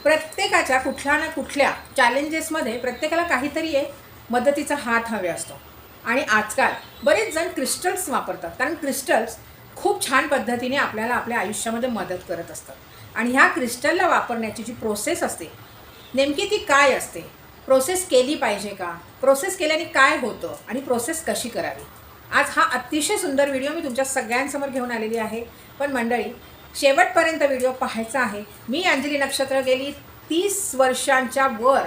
प्रत्येकाच्या कुठल्या ना कुठल्या चॅलेंजेसमध्ये प्रत्येकाला काहीतरी एक मदतीचा हात हवे असतो. आणि आजकाल बरेच जण क्रिस्टल्स वापरतात, कारण क्रिस्टल्स खूप छान पद्धतीने आपल्याला आपल्या आयुष्यामध्ये मदत करत असतात. आणि ह्या क्रिस्टलला वापरण्याची जी प्रोसेस असते, नेमकी ती काय असते, प्रोसेस केली पाहिजे का, प्रोसेस केल्याने काय होतं आणि प्रोसेस कशी करावी, आज हा अतिशय सुंदर व्हिडिओ मी तुमच्या सगळ्यांसमोर घेऊन आलेली आहे. पण मंडळी, शेवटपर्यंत व्हिडिओ पाहायचा आहे. मी अंजली नक्षत्र गेली 30 वर्षांच्या वर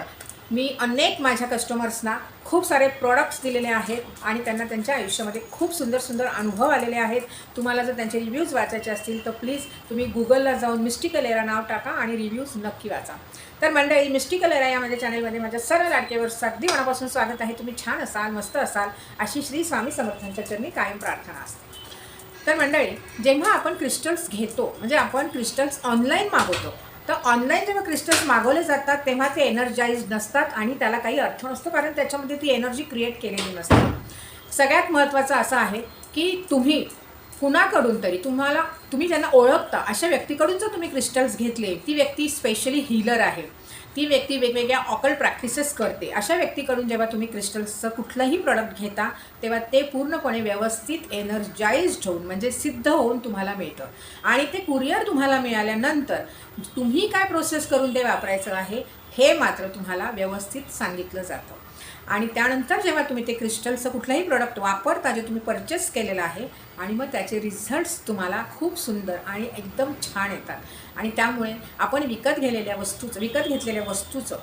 मी अनेक माझ्या कस्टमर्सना खूप सारे प्रोडक्ट्स दिलेले आहेत आणि त्यांना त्यांच्या आयुष्यामध्ये खूप सुंदर सुंदर अनुभव आलेले आहेत. तुम्हाला जर त्यांचे रिव्ह्यूज वाचायचे असतील तर प्लीज तुम्ही गुगलला जाऊन मिस्टिकल एरा नाव टाका आणि रिव्ह्यूज नक्की वाचा. तर मंडळी, मिस्टिकल एरा या माझ्या चॅनलमध्ये माझ्या सर्व लाडकेवर अगदी मनापासून स्वागत आहे. तुम्ही छान असाल, मस्त असाल अशी श्री स्वामी समर्थांच्या चरणी कायम प्रार्थना असते. तर मंडळी, जेव्हा आपण क्रिस्टल्स घेतो, म्हणजे आपण क्रिस्टल्स ऑनलाईन मागवतो, तर ऑनलाईन जेव्हा क्रिस्टल्स मागवले जातात तेव्हा ते एनर्जाइज नसतात आणि त्याला काही अर्थ नसतो, कारण त्याच्यामध्ये ती एनर्जी क्रिएट केलेली नसते. सगळ्यात महत्त्वाचं असं आहे की तुम्ही कुणाकडून तरी तुम्ही ज्यांना ओळखता अशा व्यक्तीकडून जर तुम्ही क्रिस्टल्स घेतले, ती व्यक्ती स्पेशली हीलर आहे, ती व्यक्ती वेगवेगळ्या ऑकल्ट प्रॅक्टिसेस करते, अशा व्यक्तीकडून जेव्हा तुम्ही क्रिस्टल्सचं कुठलंही प्रॉडक्ट घेता तेव्हा ते पूर्णपणे व्यवस्थित एनर्जाइज्ड होऊन, म्हणजे सिद्ध होऊन तुम्हाला मिळतं. आणि ते कुरिअर तुम्हाला मिळाल्यानंतर तुम्ही काय प्रोसेस करून ते वापरायचं आहे हे मात्र तुम्हाला व्यवस्थित सांगितलं जातं. आणि त्यानंतर जेव्हा तुम्ही ते क्रिस्टलचं कुठलंही प्रोडक्ट वापरता जे तुम्ही परचेस केलेलं आहे, आणि मग त्याचे रिझल्ट्स तुम्हाला खूप सुंदर आणि एकदम छान येतात. आणि त्यामुळे आपण विकत घेतलेल्या वस्तूचं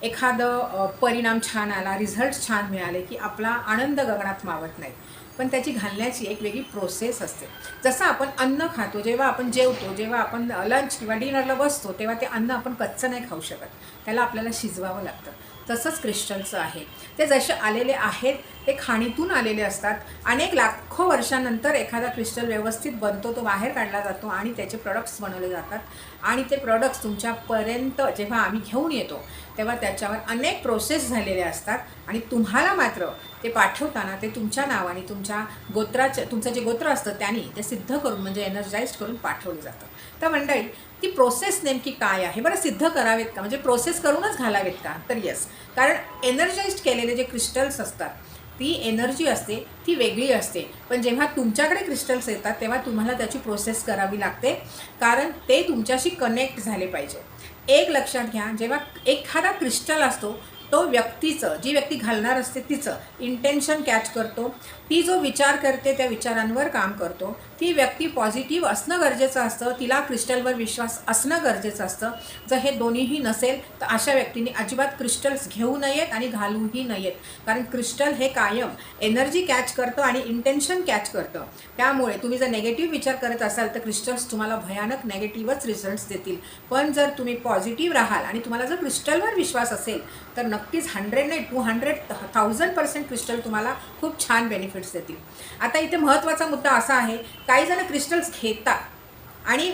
एखादं परिणाम छान आला, रिझल्ट्स छान मिळाले की आपला आनंद गगनात मावत नाही. पण त्याची घालण्याची एक वेगळी प्रोसेस असते. जसं आपण अन्न खातो, जेव्हा आपण जेवतो, जेव्हा आपण लंच किंवा डिनरला बसतो, तेव्हा ते अन्न आपण कच्चं नाही खाऊ शकत, त्याला आपल्याला शिजवावं लागतं. तसंच क्रिस्टल्सचं आहे. ते जसे आलेले आहेत ते खाणीतून आलेले असतात. अनेक लाखो वर्षांनंतर एखादा क्रिस्टल व्यवस्थित बनतो, तो बाहेर काढला जातो आणि त्याचे प्रोडक्ट्स बनवले जातात. आणि ते प्रोडक्ट्स तुमच्यापर्यंत जेव्हा आम्ही घेऊन येतो तेव्हा त्याच्यावर अनेक प्रोसेस झालेले असतात. आणि तुम्हाला मात्र ते पाठवताना ते तुमच्या नावाने, तुमचं जे गोत्र असतं त्यांनी ते सिद्ध करून, म्हणजे एनर्जाइज्ड करून पाठवलं जातं. तर मंडळी, ती प्रोसेस नेमकी काय आहे बरं, सिद्ध करावेत का, म्हणजे प्रोसेस करूनच घालावेत का, तर येस. कारण एनर्जाइज्ड केलेले जे क्रिस्टल्स असतात, ती एनर्जी असते ती वेगळी असते. पण जेव्हा तुमच्याकडे क्रिस्टल्स येतात तेव्हा तुम्हाला त्याची प्रोसेस करावी लागते, कारण ते तुमच्याशी कनेक्ट झाले पाहिजे. एक लक्षात घ्या, जेव्हा एखादा क्रिस्टल असतो तो जी व्यक्ती घालणार असते तिचं इंटेन्शन कॅच करतो. ती जो विचार करते त्या विचारांवर काम करतो. ती व्यक्ती पॉझिटिव्ह असणं गरजेचं असतं, तिला क्रिस्टलवर विश्वास असणं गरजेचं असतं. जर हे दोन्हीही नसेल तर अशा व्यक्तीने अजिबात क्रिस्टल्स घेऊ नयेत आणि घालूही नयेत, कारण क्रिस्टल हे कायम एनर्जी कॅच करतं आणि इंटेन्शन कॅच करतं. त्यामुळे तुम्ही जर नेगेटिव्ह विचार करत असाल तर क्रिस्टल्स तुम्हाला भयानक नेगेटिव्हच रिझल्ट्स देतील. पण जर तुम्ही पॉझिटिव्ह राहाल आणि तुम्हाला जर क्रिस्टलवर विश्वास असेल तर नक्कीच 100 नाही 200,000% क्रिस्टल तुम्हाला खूप छान बेनिफिट्स देतील. आता इथे महत्त्वाचा मुद्दा असा आहे, काही जण क्रिस्टल्स घेतात आणि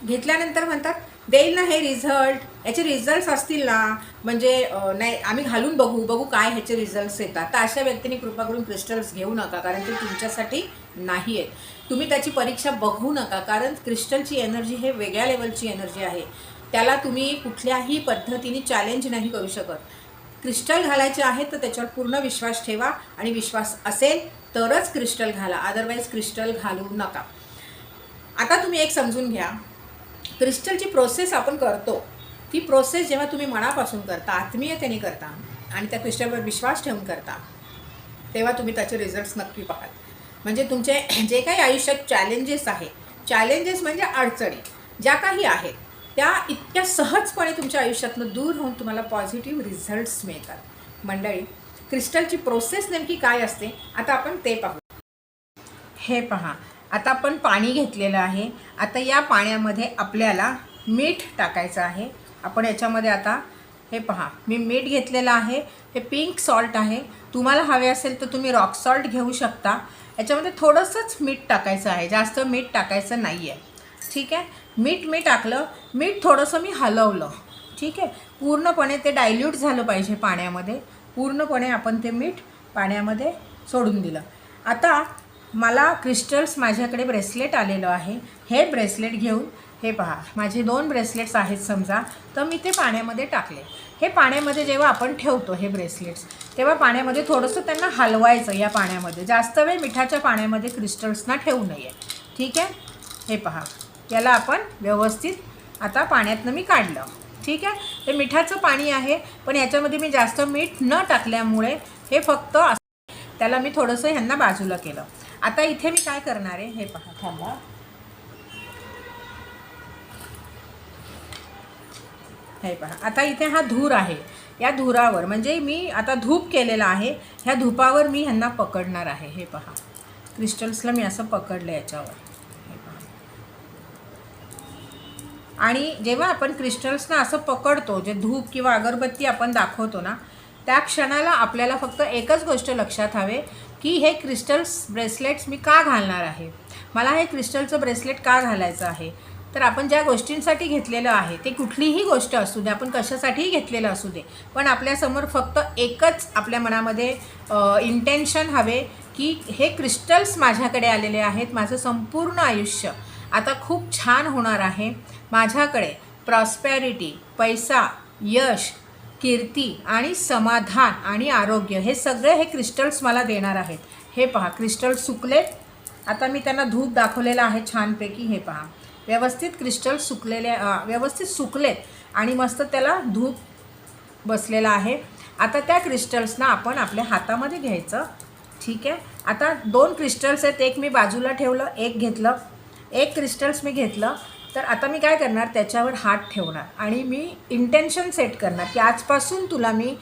घेतल्यानंतर म्हणतात देईल ना हे रिझल्ट, याचे रिझल्ट्स असतील ना, म्हणजे नाही आम्ही घालून बघू काय ह्याचे रिझल्ट्स येतात. तर अशा व्यक्तींनी कृपा करून क्रिस्टल्स घेऊ नका, कारण ते तुमच्यासाठी नाही आहेत. तुम्ही त्याची परीक्षा बघू नका, कारण क्रिस्टलची एनर्जी हे वेगळ्या लेवलची एनर्जी आहे. त्याला तुम्ही कुठल्याही पद्धतीने चॅलेंज नाही करू शकत. क्रिस्टल घालायचे आहे तर त्याच्यावर पूर्ण विश्वास ठेवा आणि विश्वास असेल तरच क्रिस्टल घाला, अदरवाईज क्रिस्टल घालू नका. आता तुम्ही एक समजून घ्या, क्रिस्टलची प्रोसेस आपण करतो, ती प्रोसेस जेव्हा तुम्ही मनापासून करता, आत्मीयतेने करता आणि त्या क्रिस्टलवर विश्वास ठेवून करता, तेव्हा तुम्ही त्याचे रिझल्ट्स नक्की पाहाल. म्हणजे तुमचे जे काही आयुष्यात चॅलेंजेस म्हणजे अडचणी ज्या काही आहेत त्या इतक्या सहजपणे तुमच्या आयुष्यातनं दूर होऊन तुम्हाला पॉझिटिव्ह रिझल्ट्स मिळतात. मंडळी, क्रिस्टलची प्रोसेस नेमकी काय असते आता आपण ते पाहू. हे पहा, आता आपण पाणी घेतलेलं आहे. आता या पाण्यामध्ये आपल्याला मीठ टाकायचं आहे. आपण याच्यामध्ये आता हे पहा, मी मीठ घेतलेलं आहे. हे पिंक सॉल्ट आहे. तुम्हाला हवे असेल तर तुम्ही रॉक सॉल्ट घेऊ शकता. याच्यामध्ये थोडंसंच मीठ टाकायचं आहे, जास्त मीठ टाकायचं नाही आहे. ठीक आहे, मीठ मी टाकलं, मीठ थोडंसं मी हलवलं. ठीक आहे, पूर्णपणे ते डायल्यूट झालं पाहिजे पाण्यामध्ये. पूर्णपणे आपण ते मीठ पाण्यामध्ये सोडून दिलं. आता मला क्रिस्टल्स, माझ्याकडे ब्रेसलेट आलेलं आहे. हे ब्रेसलेट घेऊन हे पहा, माझे 2 ब्रेसलेट्स आहेत समजा, तर मी ते पाण्यामध्ये टाकले. हे पाण्यामध्ये जेव्हा आपण ठेवतो हे ब्रेसलेट्स, तेव्हा पाण्यामध्ये थोडंसं त्यांना हलवायचं. या पाण्यामध्ये जास्त वेळ मिठाच्या पाण्यामध्ये क्रिस्टल्सना ठेवू नये. ठीक आहे. हे पहा, याला आपण व्यवस्थित आता पाण्यातनं मी काढलं. ठीक आहे. हे मिठाचं पाणी आहे, पण याच्यामध्ये मी जास्त मीठ न टाकल्यामुळे हे फक्त त्याला मी थोडंसं ह्यांना बाजूला केलं. आता इथे मी काय करणार आहे हे पहा, थांबा. हे पहा, आता इथे हा धूर आहे. या धुरावर म्हणजे मी आता धूप केलेला आहे, ह्या धुपावर मी ह्यांना पकडणार आहे. हे पहा, क्रिस्टल्सला मी असं पकडलं याच्यावर. हे पहा, आणि जेव्हा आपण क्रिस्टल्सना असं पकडतो, जे धूप किंवा अगरबत्ती आपण दाखवतो ना, त्या क्षणाला आपल्याला फक्त एकच गोष्ट लक्षात हवे की हे क्रिस्टल्स ब्रेसलेट्स मी का घालणार आहे, मला हे क्रिस्टलचं ब्रेसलेट का घालायचं आहे. तर आपण ज्या गोष्टींसाठी घेतलेलं आहे ते कुठलीही गोष्ट असू दे, आपण कशासाठीही घेतलेलं असू दे, पण आपल्यासमोर फक्त एकच आपल्या मनामध्ये इंटेन्शन हवे की हे क्रिस्टल्स माझ्याकडे आलेले आहेत, माझं संपूर्ण आयुष्य आता खूप छान होणार आहे. माझ्याकडे प्रॉस्पॅरिटी, पैसा, यश, कीर्ती आणि समाधान आणि आरोग्य हे सगळे हे क्रिस्टल्स मला देणार आहेत. हे पहा, क्रिस्टल्स सुकलेत. आता मी त्यांना धूप दाखवलेला आहे छानपैकी. हे पहा, व्यवस्थित क्रिस्टल्स व्यवस्थित सुकलेत आणि मस्त त्याला धूप बसलेला आहे. आता त्या क्रिस्टल्सना आपण आपल्या हातामध्ये घ्यायचं. ठीक आहे. आता 2 क्रिस्टल्स आहेत, एक मी बाजूला ठेवलं, एक घेतलं. एक क्रिस्टल्स मी घेतलं, तर आता मी काय करणार, त्याच्यावर हात ठेवणार आणि मी इंटेन्शन सेट करणार की आजपासून तुला मी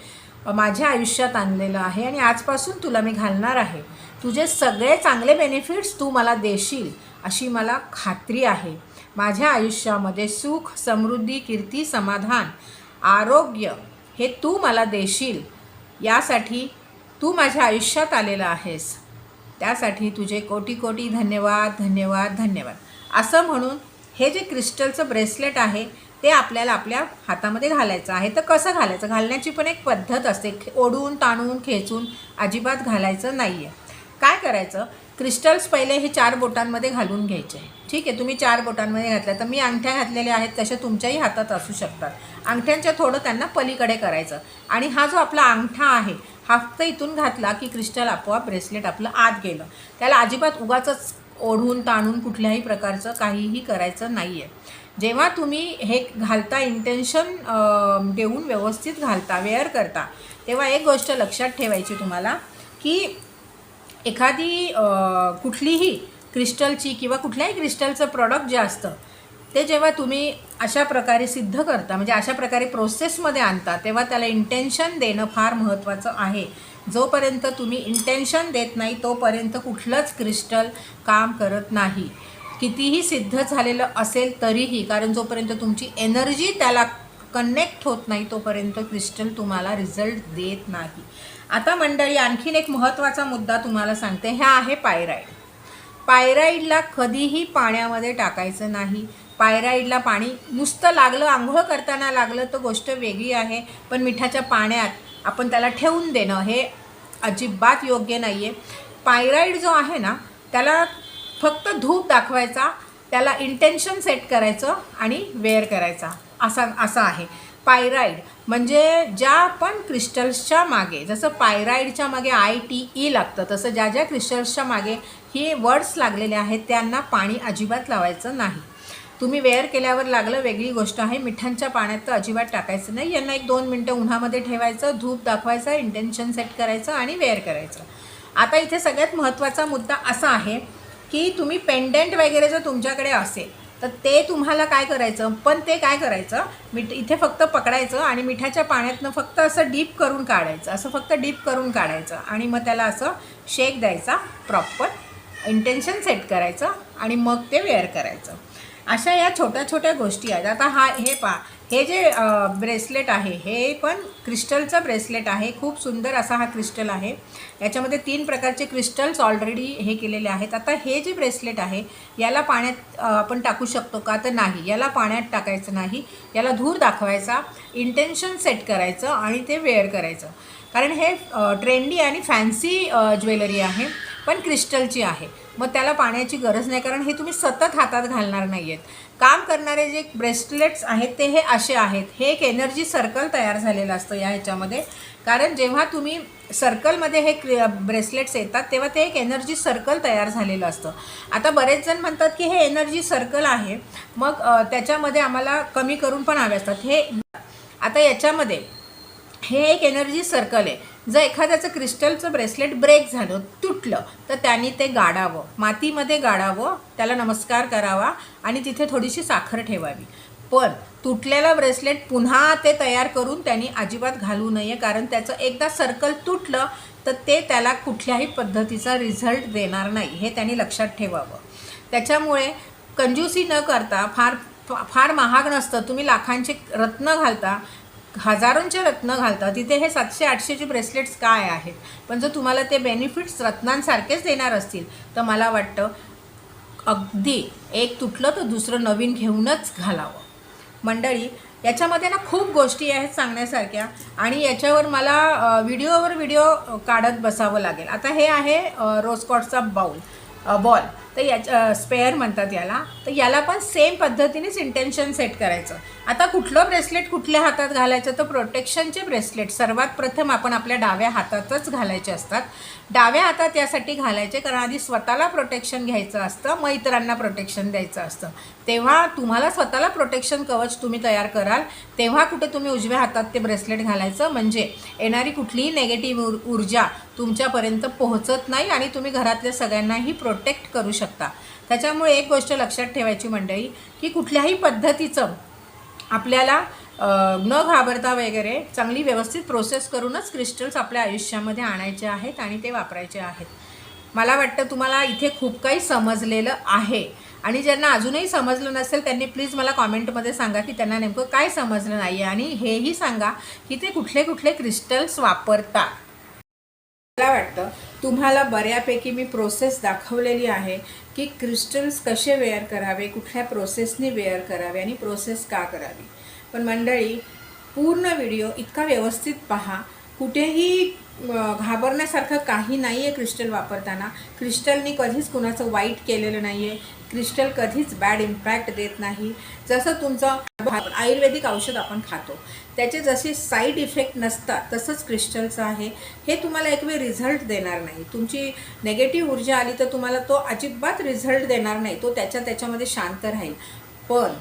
माझ्या आयुष्यात आणलेलं आहे आणि आजपासून तुला मी घालणार आहे. तुझे सगळे चांगले बेनिफिट्स तू मला देशील अशी मला खात्री आहे. माझ्या आयुष्यामध्ये सुख, समृद्धी, कीर्ती, समाधान, आरोग्य हे तू मला देशील. यासाठी तू माझ्या आयुष्यात आलेला आहेस. त्यासाठी तुझे कोटी कोटी धन्यवाद, धन्यवाद, धन्यवाद. असं म्हणून हे जे क्रिस्टलचं ब्रेसलेट आहे ते आपल्याला आपल्या हातामध्ये घालायचं आहे. तर कसं घालायचं, घालण्याची पण एक पद्धत असते. ओढून ताणून खेचून अजिबात घालायचं नाही आहे. काय करायचं, क्रिस्टल्स पहिले हे 4 बोटांमध्ये घालून घ्यायचे. ठीक आहे. तुम्ही 4 बोटांमध्ये घातल्या, तर मी अंगठ्या घातलेल्या आहेत तशा तुमच्याही हातात असू शकतात. अंगठ्यांच्या थोडं त्यांना पलीकडे करायचं आणि हा जो आपला अंगठा आहे हा फक्त इथून घातला की क्रिस्टल आपोआप ब्रेसलेट आपलं आत गेलं. त्याला अजिबात उगाचच ओढून ताणून कुठल्याही प्रकारचं काहीही करायचं नाही आहे. जेव्हा तुम्ही हे घालता, इंटेन्शन देऊन व्यवस्थित घालता, वेअर करता, तेव्हा एक गोष्ट लक्षात ठेवायची तुम्हाला की एखादी कुठलीही क्रिस्टलची किंवा कुठल्याही क्रिस्टलचं प्रॉडक्ट जे असतं ते जेव्हा तुम्ही अशा प्रकारे सिद्ध करता, म्हणजे अशा प्रकारे प्रोसेसमध्ये आणता, तेव्हा त्याला इंटेन्शन देणं फार महत्त्वाचं आहे. जोपर्यंत तुम्ही इंटेन्शन देत नाही तोपर्यंत कुठलंच क्रिस्टल काम करत नाही, कितीही सिद्ध झालेलं असेल तरीही. कारण जोपर्यंत तुमची एनर्जी त्याला कनेक्ट होत नाही तोपर्यंत क्रिस्टल तुम्हाला रिझल्ट देत नाही. आता मंडळी, आणखीन एक महत्त्वाचा मुद्दा तुम्हाला सांगते. ह्या आहे पायराईड. पायराईडला कधीही पाण्यामध्ये टाकायचं नाही. पायराईडला पाणी नुसतं लागलं, आंघोळ करताना लागलं तर गोष्ट वेगळी आहे, पण मिठाच्या पाण्यात आपण त्याला ठेवून देणं हे अजिबात योग्य नाही आहे. पायराईड जो आहे ना, त्याला फक्त धूप दाखवायचा, त्याला इंटेन्शन सेट करायचं आणि वेअर करायचा, असा आहे. पायराईड म्हणजे ज्या पण क्रिस्टल्सच्या मागे, जसं पायराईडच्या मागे ITE लागतं, तसं ज्या ज्या क्रिस्टल्सच्या मागे ही वर्ड्स लागलेले आहेत त्यांना पाणी अजिबात लावायचं नाही. तुम्ही वेअर केल्यावर लागलं वेगळी गोष्ट आहे, मिठांच्या पाण्यात तर अजिबात टाकायचं नाही. यांना 1-2 मिनटं उन्हामध्ये ठेवायचं, धूप दाखवायचं, इंटेन्शन सेट करायचं आणि वेअर करायचं. आता इथे सगळ्यात महत्त्वाचा मुद्दा असा आहे की तुम्ही पेंडंट वगैरे जर तुमच्याकडे असेल तर ते तुम्हाला काय करायचं, पण ते काय करायचं, इथे फक्त पकडायचं आणि मिठाच्या पाण्यातनं फक्त असं डीप करून काढायचं, असं फक्त डीप करून काढायचं आणि मग त्याला असं शेक द्यायचा, प्रॉपर इंटेन्शन सेट करायचं आणि मग ते वेअर करायचं. अशा या छोट्या छोट्या गोष्टी आहेत. आता हे पहा, हे जे ब्रेसलेट आहे हे पण क्रिस्टलचं ब्रेसलेट आहे. खूप सुंदर असा हा क्रिस्टल आहे. याच्यामध्ये 3 प्रकारचे क्रिस्टल्स ऑलरेडी हे केलेले आहेत. आता हे जे ब्रेसलेट आहे याला पाण्यात आपण टाकू शकतो का, तर नाही, याला पाण्यात टाकायचं नाही. याला धूर दाखवायचा, इंटेन्शन सेट करायचं आणि ते वेअर करायचं. कारण हे ट्रेंडी आणि फॅन्सी ज्वेलरी आहे, पण क्रिस्टलची आहे. मग त्याला पाण्याची गरज नाही, कारण हे तुम्ही सतत हातात घालणार नाही आहेत. काम करणारे जे ब्रेसलेट्स आहेत ते हे असे आहेत. हे एक एनर्जी सर्कल तयार झालेलं असतं या ह्याच्यामध्ये. कारण जेव्हा तुम्ही सर्कलमध्ये हे ब्रेसलेट्स येतात तेव्हा ते एक एनर्जी सर्कल तयार झालेलं असतं. आता बरेच जण म्हणतात की हे एनर्जी सर्कल आहे, मग त्याच्यामध्ये आम्हाला कमी करून पण हवे असतात. हे आता याच्यामध्ये हे एक एनर्जी सर्कल आहे. जर एखाद्याचं क्रिस्टलचं ब्रेसलेट ब्रेक झालं, तुटलं, तर त्यांनी ते गाडावं, मातीमध्ये गाडावं, त्याला नमस्कार करावा आणि तिथे थोडीशी साखर ठेवावी. पण तुटलेलं ब्रेसलेट पुन्हा ते तयार करून त्यांनी अजिबात घालू नये, कारण त्याचं एकदा सर्कल तुटलं तर ते त्याला कुठल्याही पद्धतीचा रिझल्ट देणार नाही, हे त्यांनी लक्षात ठेवावं. त्याच्यामुळे कंजूसी न करता, फार महाग नसतं, तुम्ही लाखांचे रत्न घालता, हजारोंचे रत्न घालता, तिथे हे 700-800चे ब्रेसलेट्स काय आहेत. पण जर तुम्हाला ते बेनिफिट्स रत्नांसारखेच देणार असतील तर मला वाटतं अगदी एक तुटलं तर दुसरं नवीन घेऊनच घालावं. मंडळी, याच्यामध्ये ना खूप गोष्टी आहेत सांगण्यासारख्या आणि याच्यावर मला व्हिडिओ काढत बसावं लागेल. आता हे आहे रोजकॉटचा बॉल, तर याच्या स्पेअर म्हणतात याला. तर याला पण सेम पद्धतीनेच इंटेन्शन सेट करायचं. आता कुठलं ब्रेसलेट कुठल्या हातात घालायचं, तर प्रोटेक्शनचे ब्रेसलेट सर्वात प्रथम आपण आपल्या डाव्या हातातच घालायचे असतात. डाव्या हातात यासाठी घालायचे कारण आधी स्वतःला प्रोटेक्शन घ्यायचं असतं, मग इतरांना प्रोटेक्शन द्यायचं असतं. तेव्हा तुम्हाला स्वतःला प्रोटेक्शन कवच तुम्ही तयार कराल तेव्हा कुठे तुम्ही उजव्या हातात ते ब्रेसलेट घालायचं, म्हणजे येणारी कुठलीही नेगेटिव्ह ऊर्जा तुमच्यापर्यंत पोहोचत नाही आणि तुम्ही घरातल्या सगळ्यांनाही प्रोटेक्ट करू शकता. त्याच्यामुळे एक गोष्ट लक्षात ठेवायची मंडळी, की कुठल्याही पद्धतीचं आपल्याला न घाबरता वगैरे चांगली व्यवस्थित प्रोसेस करूनच क्रिस्टल्स आपल्या आयुष्यामध्ये आणायचे आहेत आणि ते वापरायचे आहेत. मला वाटतं तुम्हाला इथे खूप काही समजलेलं आहे आणि ज्यांना अजूनही समजलं नसेल त्यांनी प्लीज मला कॉमेंटमध्ये सांगा की त्यांना नेमकं काय समजलं नाही आहे आणि हेही सांगा की ते कुठले कुठले क्रिस्टल्स वापरतात. मला वाटतं तुम्हाला बऱ्यापैकी मी प्रोसेस दाखवलेली आहे की क्रिस्टल्स कसे वेअर करावे, कुठल्या प्रोसेसने वेअर करावे आणि प्रोसेस का करावी. पण मंडळी, पूर्ण व्हिडिओ इतका व्यवस्थित पहा, कुठेही घाबरण्यासारखं काही नाही आहे. क्रिस्टल वापरताना क्रिस्टलनी कधीच कुणाचं वाईट केलेलं नाही आहे. क्रिस्टल कधीच बॅड इम्पॅक्ट देत नाही. जसं तुमचं आयुर्वेदिक औषध आपण खातो त्याचे जसे साईड इफेक्ट नसतात तसंच क्रिस्टलचं आहे. हे तुम्हाला एक वेळ रिझल्ट देणार नाही. तुमची नेगेटिव्ह ऊर्जा आली तर तुम्हाला तो अजिबात रिझल्ट देणार नाही. तो त्याच्यामध्ये शांत राहील, पण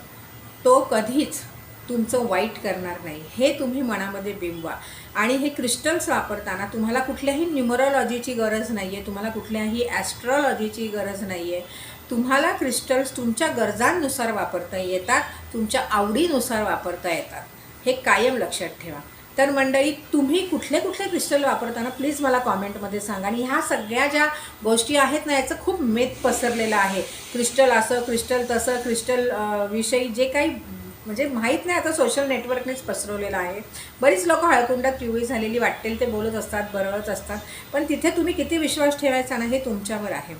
तो कधीच तुमचं वाईट करणार नाही. हे तुम्ही मनामध्ये बिंबवा. आणि हे क्रिस्टल्स वापरताना तुम्हाला कुठल्याही न्यूमरोलॉजीची गरज नाही आहे, तुम्हाला कुठल्याही ॲस्ट्रॉलॉजीची गरज नाही आहे. तुम्हाला क्रिस्टल्स तुमच्या गरजांनुसार वापरता येतात, तुमच्या आवडीनुसार वापरता येतात. हे कायम लक्षात ठेवा. तर मंडळी, तुम्ही कुठले कुठले क्रिस्टल वापरताना प्लीज मला कॉमेंटमध्ये सांगा. आणि ह्या सगळ्या ज्या गोष्टी आहेत ना, याचं खूप मेथ पसरलेलं आहे. क्रिस्टल असं, क्रिस्टल तसं, क्रिस्टल विषयी जे काही म्हणजे माहीत नाही, आता सोशल नेटवर्कनेच पसरवलेलं आहे. बरीच लोक हळकुंडात पिवळी झालेली वाटेल ते बोलत असतात, बरळत असतात. पण तिथे तुम्ही किती विश्वास ठेवायचा ना, हे तुमच्यावर आहे.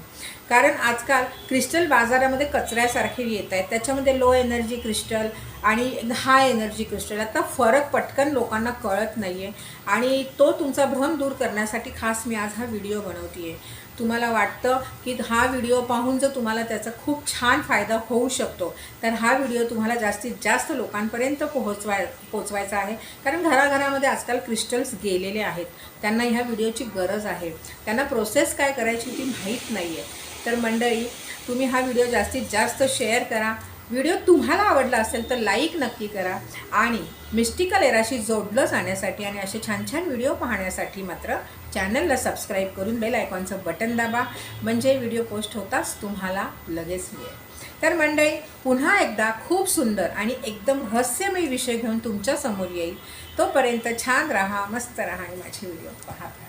कारण आजकाल क्रिस्टल बाजारामध्ये कचऱ्यासारखे येत आहेत. त्याच्यामध्ये लो एनर्जी क्रिस्टल आणि हाय एनर्जी क्रिस्टल, आता फरक पटकन लोकांना कळत नाही आहे. आणि तो तुमचा भ्रम दूर करण्यासाठी खास मी आज हा व्हिडिओ बनवते आहे. तुम्हाला वाटतं की हा व्हिडिओ पाहून जर तुम्हाला त्याचा खूप छान फायदा होऊ शकतो, तर हा व्हिडिओ तुम्हाला जास्तीत जास्त लोकांपर्यंत पोहोचवायचा आहे. कारण घराघरामध्ये आजकाल क्रिस्टल्स गेलेले आहेत, त्यांना ह्या व्हिडिओची गरज आहे. त्यांना प्रोसेस काय करायची ती माहीत नाही आहे. तर मंडळी, तुम्ही हा व्हिडिओ जास्तीत जास्त शेअर करा. व्हिडिओ तुम्हाला आवडला असेल तर लाईक नक्की करा. आणि मिस्टिकल एराशी जोडलं जाण्यासाठी आणि असे छान छान व्हिडिओ पाहण्यासाठी मात्र चॅनलला सबस्क्राईब करून बेल आयकॉनचं बटन दाबा, म्हणजे व्हिडिओ पोस्ट होताच तुम्हाला लगेच मिळेल. तर मंडळी, पुन्हा एकदा खूप सुंदर आणि एकदम रहस्यमय विषय घेऊन तुमच्या समोर येईल. तोपर्यंत छान राहा, मस्त राहा आणि माझे व्हिडिओ पाहत राहा.